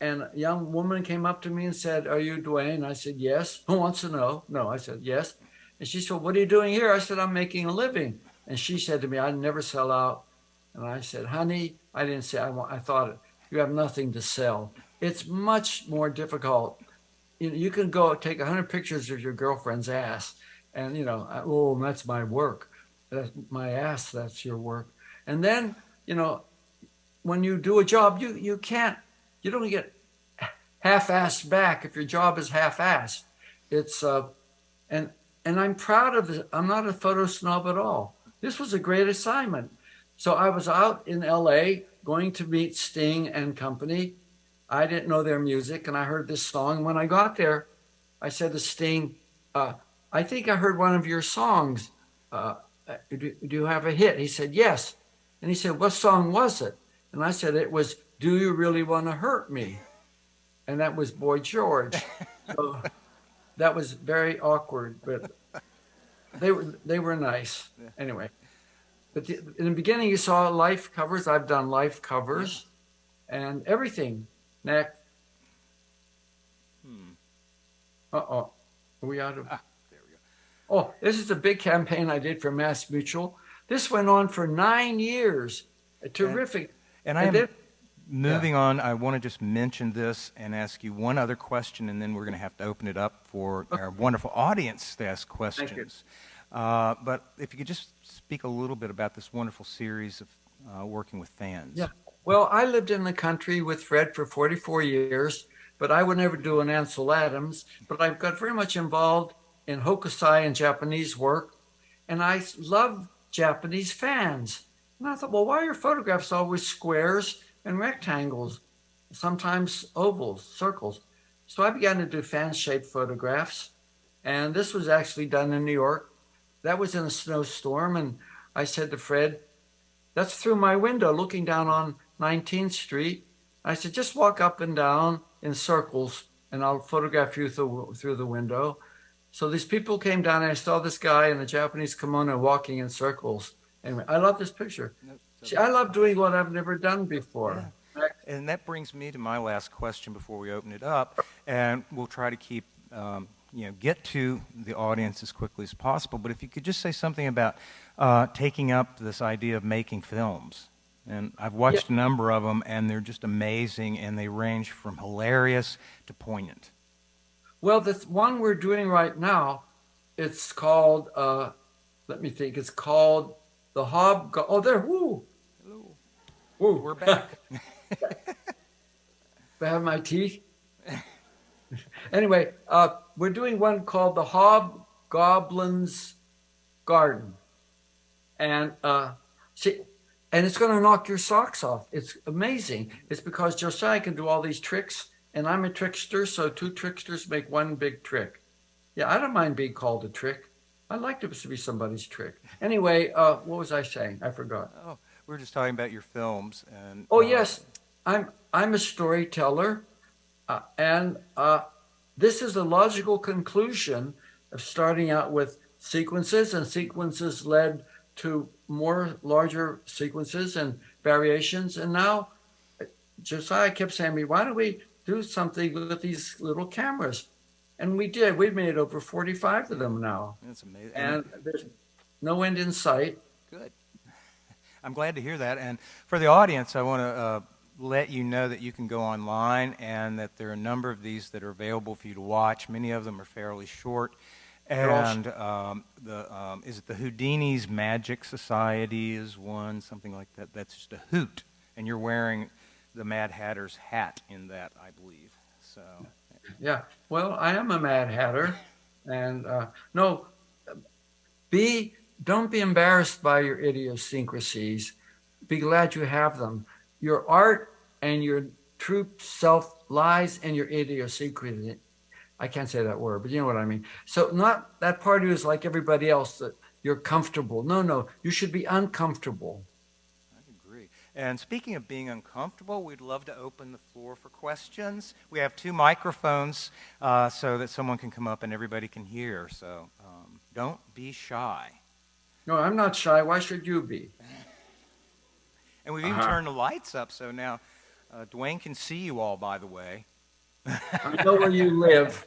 and a young woman came up to me and said, "Are you Duane?" I said, "Yes." "Who wants to know?" "No." I said, "Yes." And she said, "What are you doing here?" I said, "I'm making a living." And she said to me, "I never sell out." And I said, "Honey," I didn't say I thought, "you have nothing to sell." It's much more difficult. You can go take 100 pictures of your girlfriend's ass, and oh, that's my work. That's my ass. That's your work. And then when you do a job, you don't get half-assed back if your job is half-assed. It's and I'm proud of this. I'm not a photo snob at all. This was a great assignment. So I was out in LA going to meet Sting and company. I didn't know their music, and I heard this song. When I got there, I said to Sting, "I think I heard one of your songs. Do you have a hit?" He said, "Yes." And he said, "What song was it?" And I said, "It was Do You Really Want to Hurt Me?" And that was Boy George. So that was very awkward, but they were nice. Anyway, but in the beginning you saw life covers. I've done life covers and everything. Next. Are we out of? There we go. Oh, this is a big campaign I did for Mass Mutual. This went on for 9 years. Terrific. And moving on, I want to just mention this and ask you one other question, and then we're going to have to open it up for our wonderful audience to ask questions. But if you could just speak a little bit about this wonderful series of working with fans. Yeah. Well, I lived in the country with Fred for 44 years, but I would never do an Ansel Adams. But I got very much involved in Hokusai and Japanese work, and I love Japanese fans. And I thought, well, why are your photographs always squares and rectangles, sometimes ovals, circles? So I began to do fan-shaped photographs, and this was actually done in New York. That was in a snowstorm, and I said to Fred, "That's through my window looking down on 19th Street." I said, "Just walk up and down in circles, and I'll photograph you through the window." So these people came down, and I saw this guy in a Japanese kimono walking in circles. Anyway, I love this picture. See, I love doing what I've never done before. Yeah. And that brings me to my last question before we open it up, and we'll try to keep, get to the audience as quickly as possible. But if you could just say something about taking up this idea of making films. And I've watched a number of them, and they're just amazing, and they range from hilarious to poignant. Well, the one we're doing right now, it's called, let me think, it's called The Oh, there, woo! Hello. Woo. We're back. I have my teeth. Anyway, we're doing one called The Hobgoblin's Garden. And and it's going to knock your socks off. It's amazing. It's because Josiah can do all these tricks, and I'm a trickster, so two tricksters make one big trick. Yeah, I don't mind being called a trick. I like to be somebody's trick. Anyway, what was I saying? I forgot. Oh, we were just talking about your films. And oh, yes. I'm a storyteller, and this is a logical conclusion of starting out with sequences, and sequences led to more larger sequences and variations. And now Josiah kept saying to me, why don't we do something with these little cameras? And we did. We've made over 45 of them now. That's amazing. And there's no end in sight. Good. I'm glad to hear that. And for the audience, I want to let you know that you can go online and that there are a number of these that are available for you to watch. Many of them are fairly short. And is it the Houdini's Magic Society is one, something like that. That's just a hoot. And you're wearing the Mad Hatter's hat in that, I believe. So. Yeah. Well, I am a Mad Hatter. And don't be embarrassed by your idiosyncrasies. Be glad you have them. Your art and your true self lies in your idiosyncrasy. I can't say that word, but you know what I mean. So not that part of you is like everybody else, that you're comfortable. No, you should be uncomfortable. I agree. And speaking of being uncomfortable, we'd love to open the floor for questions. We have 2 microphones so that someone can come up and everybody can hear. So don't be shy. No, I'm not shy. Why should you be? And we've even turned the lights up, so now Duane can see you all, by the way. I know where you live.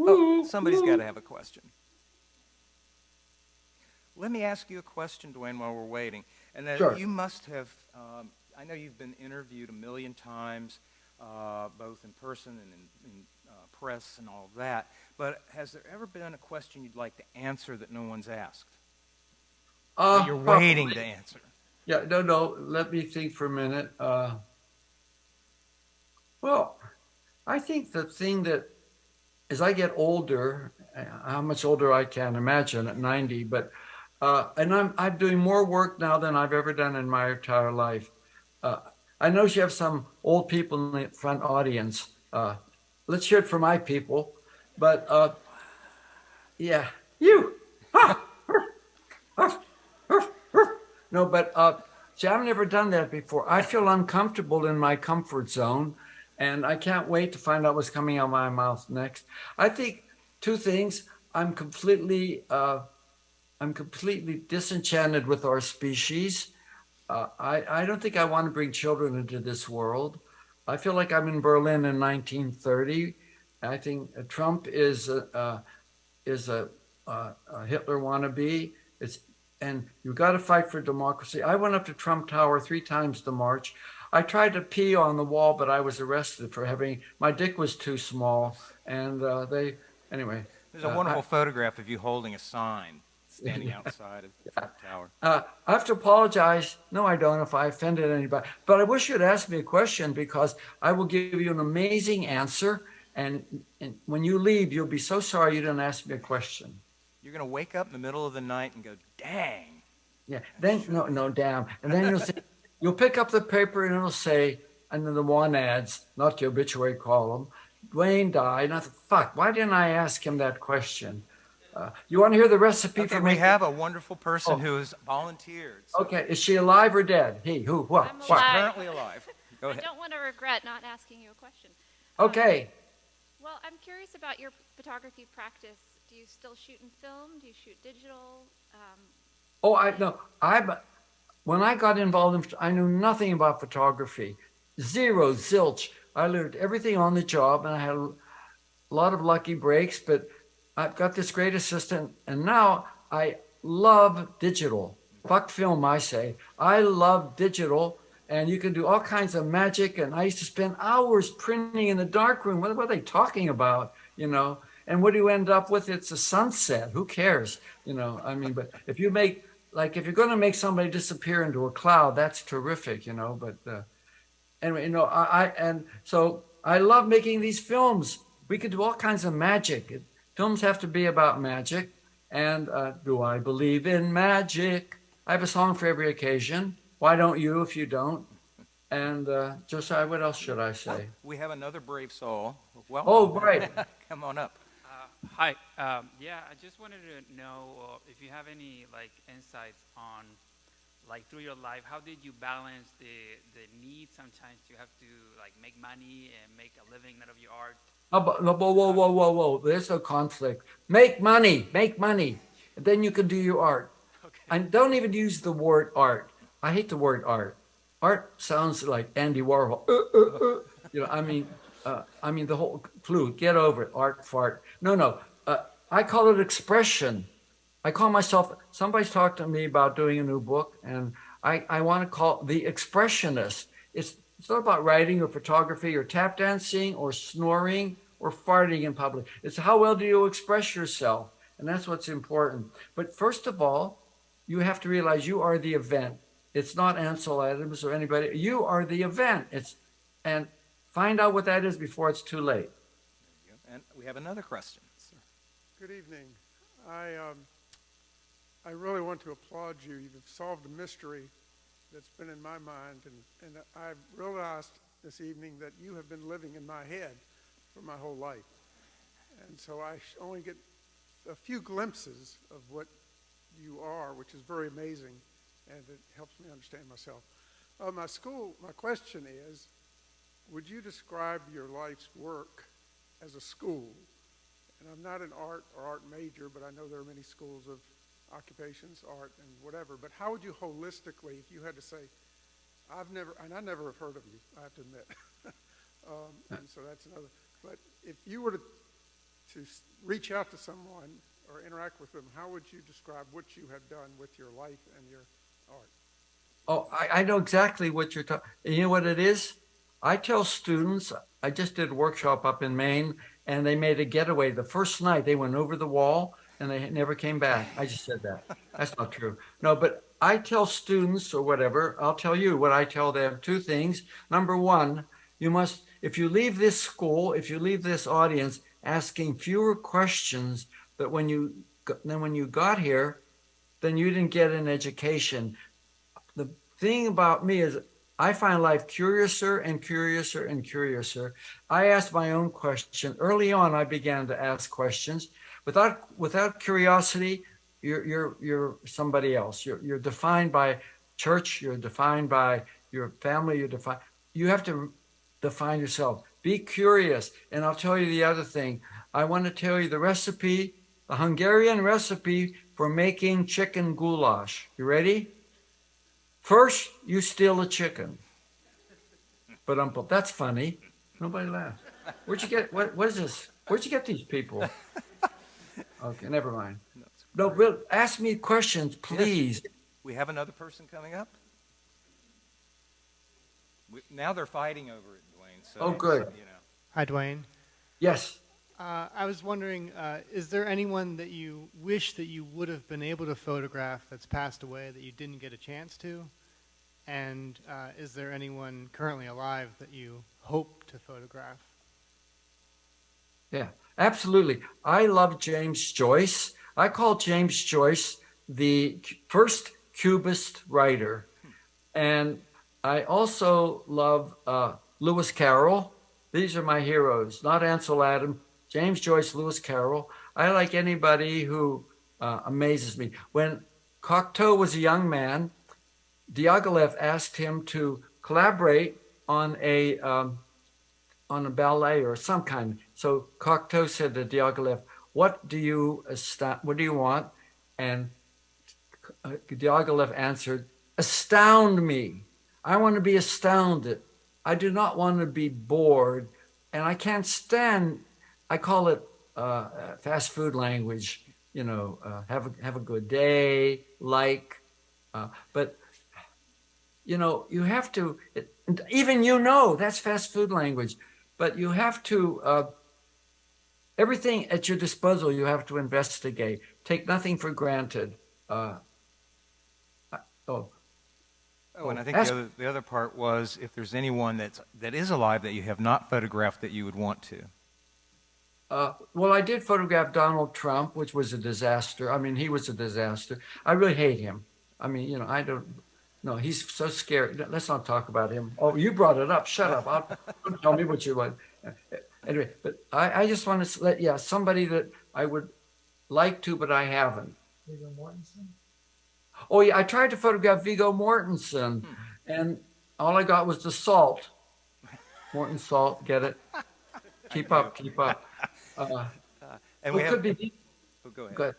Oh, somebody's got to have a question. Let me ask you a question, Duane, while we're waiting. And that Sure. you must have, I know you've been interviewed a million times, both in person and in press and all of that, but has there ever been a question you'd like to answer that no one's asked? That you're waiting to answer? Yeah, no, let me think for a minute. Well, I think the thing that, as I get older, how much older I can imagine at 90, but and I'm doing more work now than I've ever done in my entire life. I know you have some old people in the front audience. Let's hear it for my people. But yeah, you. No, but see, I've never done that before. I feel uncomfortable in my comfort zone, and I can't wait to find out what's coming out of my mouth next. I think 2 things. I'm completely disenchanted with our species. I don't think I want to bring children into this world. I feel like I'm in Berlin in 1930. I think Trump is a Hitler wannabe. And you've got to fight for democracy. I went up to Trump Tower 3 times to march. I tried to pee on the wall, but I was arrested for my dick was too small. And anyway. There's a wonderful photograph of you holding a sign standing outside of the Trump Tower. I have to apologize. No, I don't, if I offended anybody. But I wish you'd ask me a question, because I will give you an amazing answer. And when you leave, you'll be so sorry you didn't ask me a question. You're going to wake up in the middle of the night and go, dang. Yeah, then, no, damn. And then you'll pick up the paper and it'll say, under the one ads, not the obituary column, Duane died. And I thought, fuck, why didn't I ask him that question? You want to hear the recipe for we have a wonderful person who has volunteered. So. Okay, is she alive or dead? He, who, what? I'm She's alive. currently alive. Go ahead. I don't want to regret not asking you a question. Okay. Well, I'm curious about your photography practice. Do you still shoot in film? Do you shoot digital? When I got involved I knew nothing about photography. Zero, zilch. I learned everything on the job, and I had a lot of lucky breaks, but I've got this great assistant, and now I love digital. Fuck film, I say. I love digital, and you can do all kinds of magic, and I used to spend hours printing in the darkroom. What are they talking about, And what do you end up with? It's a sunset. Who cares? But if you're going to make somebody disappear into a cloud, that's terrific, But anyway, so I love making these films. We could do all kinds of magic. Films have to be about magic. And do I believe in magic? I have a song for every occasion. Why don't you if you don't? And Josiah, what else should I say? We have another brave soul. Welcome. Oh, right. Come on up. Hi. I just wanted to know if you have any insights on like through your life, how did you balance the need sometimes to have to like make money and make a living out of your art? Whoa. There's no conflict. Make money, make money. And then you can do your art. Okay. And don't even use the word art. I hate the word art. Art sounds like Andy Warhol. You know, I mean the whole flu. Get over it. Art fart. No. I call it expression. I call myself. Somebody's talked to me about doing a new book, and I want to call the expressionist. It's not about writing or photography or tap dancing or snoring or farting in public. It's how well do you express yourself, and that's what's important. But first of all, you have to realize you are the event. It's not Ansel Adams or anybody. You are the event. And find out what that is before it's too late. There you go. And we have another question. Good evening. I really want to applaud you. You've solved a mystery that's been in my mind, and I've realized this evening that you have been living in my head for my whole life. And so I only get a few glimpses of what you are, which is very amazing, and it helps me understand myself. My question is, would you describe your life's work as a school? And I'm not an art or art major, but I know there are many schools of occupations, art and whatever, but how would you holistically, if you had to say, I never have heard of you, I have to admit, and so that's another, but if you were to reach out to someone or interact with them, how would you describe what you have done with your life and your art? Oh, I know exactly what you're talking. You know what it is? I tell students, I just did a workshop up in Maine, and they made a getaway. The first night they went over the wall and they never came back. I just said that. That's not true. No, but I tell students or whatever, I'll tell you what I tell them. Two things. Number one, you must, if you leave this school, if you leave this audience asking fewer questions than when you got here, then you didn't get an education. The thing about me is I find life curiouser and curiouser and curiouser. I asked my own question. Early on, I began to ask questions. Without curiosity, you're somebody else. You're defined by church. You're defined by your family. You have to define yourself. Be curious. And I'll tell you the other thing. I want to tell you the recipe, the Hungarian recipe for making chicken goulash. You ready? First, you steal a chicken. But that's funny. Nobody laughed. Where'd you get, what is this? Where'd you get these people? Okay, never mind. No, ask me questions, please. Yes. We have another person coming up. Now they're fighting over it, Duane. So, oh, good. You know. Hi, Duane. Yes. I was wondering, is there anyone that you wish that you would have been able to photograph that's passed away that you didn't get a chance to? And is there anyone currently alive that you hope to photograph? Yeah, absolutely. I love James Joyce. I call James Joyce the first Cubist writer. And I also love Lewis Carroll. These are my heroes, not Ansel Adams. James Joyce, Lewis Carroll. I like anybody who amazes me. When Cocteau was a young man, Diaghilev asked him to collaborate on a ballet or some kind. So Cocteau said to Diaghilev, "What do you want?" And Diaghilev answered, "Astound me. I want to be astounded. I do not want to be bored, and I can't stand." I call it fast food language. You know, have a good day, but. You know, you have to, even that's fast food language, but you have to, everything at your disposal, you have to investigate. Take nothing for granted. And I think the other part was if there's anyone that is alive that you have not photographed that you would want to. Well, I did photograph Donald Trump, which was a disaster. I mean, he was a disaster. I really hate him. I mean, you know, no, he's so scary. Let's not talk about him. Oh, you brought it up. Shut up. Don't tell me what you want. Anyway, but I just want to somebody that I would like to, but I haven't. Oh, yeah, I tried to photograph Viggo Mortensen, and all I got was the salt. Morton salt, get it? Keep up, keep up. And Who we have, could be oh, go ahead. good?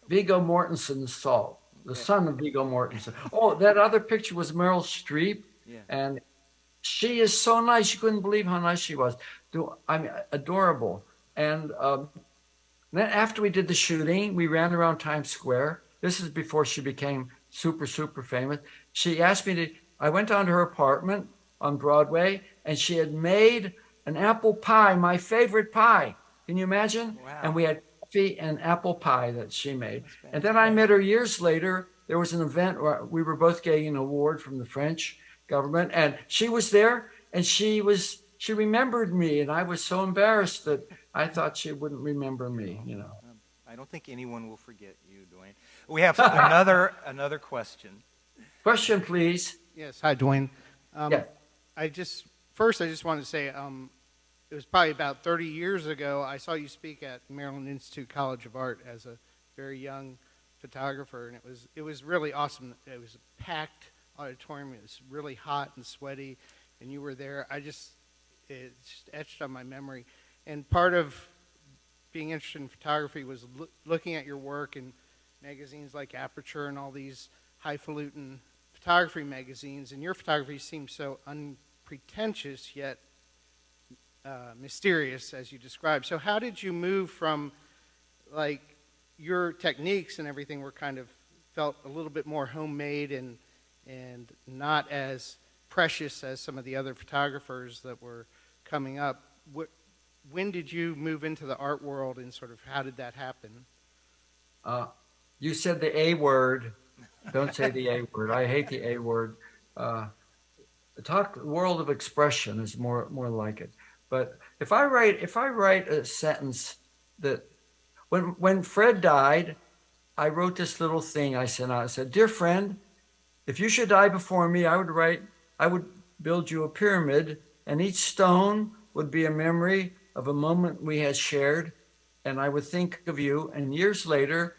Viggo Mortensen's salt, the son of Viggo Mortensen. Oh, that other picture was Meryl Streep, Yeah. and she is so nice. You couldn't believe how nice she was. I mean, adorable. And then after we did the shooting, we ran around Times Square. This is before she became super, super famous. She asked me to, I went down to her apartment on Broadway, and she had made an apple pie, my favorite pie. Can you imagine? Wow. And we had coffee and apple pie that she made. And then I met her years later. There was an event where we were both getting an award from the French government, and she was there, and she remembered me, and I was so embarrassed that I thought she wouldn't remember me, you know. I don't think anyone will forget you, Duane. We have another question. Question, please. Yes. Hi, Duane. Yeah. I just wanted to say it was probably about 30 years ago I saw you speak at Maryland Institute College of Art as a very young photographer, and it was really awesome. It was a packed auditorium. It was really hot and sweaty, and you were there. It just etched on my memory. And part of being interested in photography was looking at your work in magazines like Aperture and all these highfalutin photography magazines, and your photography seems so unpretentious yet mysterious, as you described. So how did you move from, like, your techniques and everything were kind of felt a little bit more homemade and not as precious as some of the other photographers that were coming up? When did you move into the art world, and sort of how did that happen? You said the A word. Don't say the A word. I hate the A word. Talk world of expression is more like it. But if I write a sentence that when Fred died, I wrote this little thing I sent out. I said, "Dear friend, if you should die before me, I would build you a pyramid, and each stone would be a memory of a moment we had shared, and I would think of you, and years later,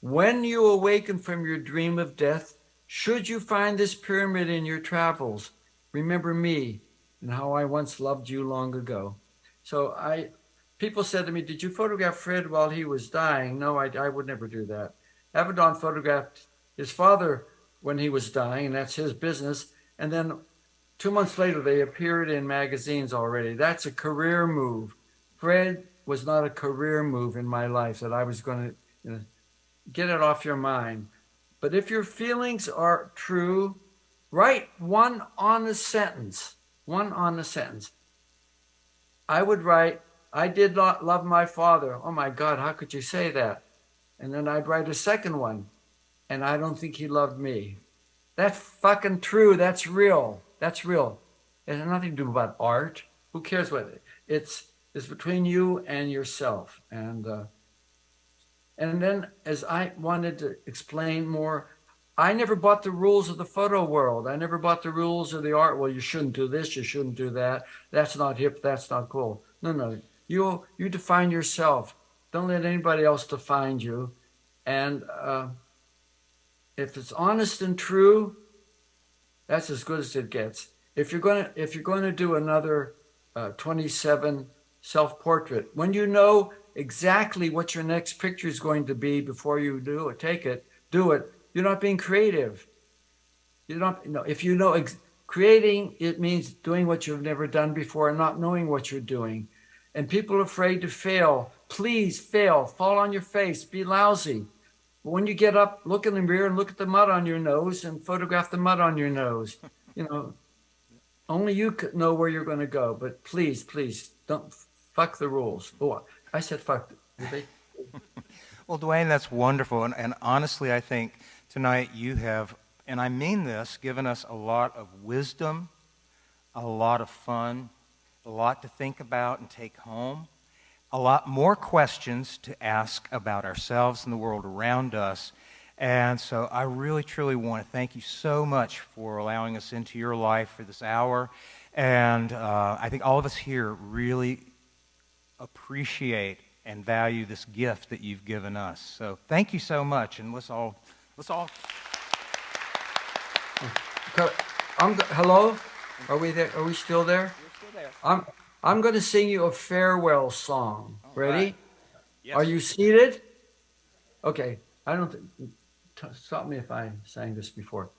when you awaken from your dream of death, should you find this pyramid in your travels, remember me and how I once loved you long ago." So people said to me, "Did you photograph Fred while he was dying?" No, I would never do that. Avedon photographed his father when he was dying, and that's his business. And then 2 months later, they appeared in magazines already. That's a career move. Fred was not a career move in my life that I was going to get it off your mind. But if your feelings are true, write one honest sentence. One honest sentence. I would write, "I did not love my father." Oh my God, how could you say that? And then I'd write a second one, "And I don't think he loved me." That's fucking true. That's real. That's real. It has nothing to do about art. Who cares what it's between you and yourself. And then, as I wanted to explain more, I never bought the rules of the photo world. I never bought the rules of the art. Well, you shouldn't do this. You shouldn't do that. That's not hip. That's not cool. No. You define yourself. Don't let anybody else define you. And if it's honest and true, that's as good as it gets. If you're going to do another 27 self-portrait, when you know exactly what your next picture is going to be before you do it, do it. You're not being creative. If you know creating, it means doing what you've never done before and not knowing what you're doing. And people are afraid to fail. Please fail. Fall on your face. Be lousy. But when you get up, look in the mirror and look at the mud on your nose and photograph the mud on your nose. Only you could know where you're going to go. But please, don't fuck the rules. Oh, I said fuck. Well, Duane, that's wonderful. And honestly, I think tonight you have, and I mean this, given us a lot of wisdom, a lot of fun, a lot to think about and take home, a lot more questions to ask about ourselves and the world around us. And so I really, truly want to thank you so much for allowing us into your life for this hour. And I think all of us here really appreciate and value this gift that you've given us. So thank you so much, and let's all Hello? Are we there? Are we still there? We're still there. I'm going to sing you a farewell song. Ready? right. Yes. Are you seated? Okay. I don't stop me if I sang this before.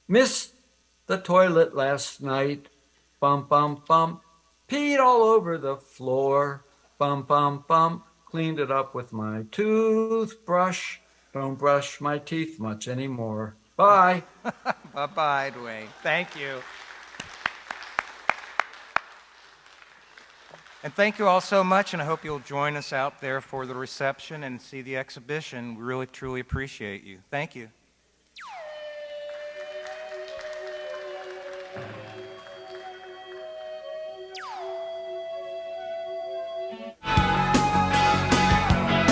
Missed the toilet last night. Bum, bum, bum. Peed all over the floor. Bum, bum, bum. Cleaned it up with my toothbrush. Don't brush my teeth much anymore. Bye. Bye-bye, Duane. Thank you. And thank you all so much, and I hope you'll join us out there for the reception and see the exhibition. We really, truly appreciate you. Thank you.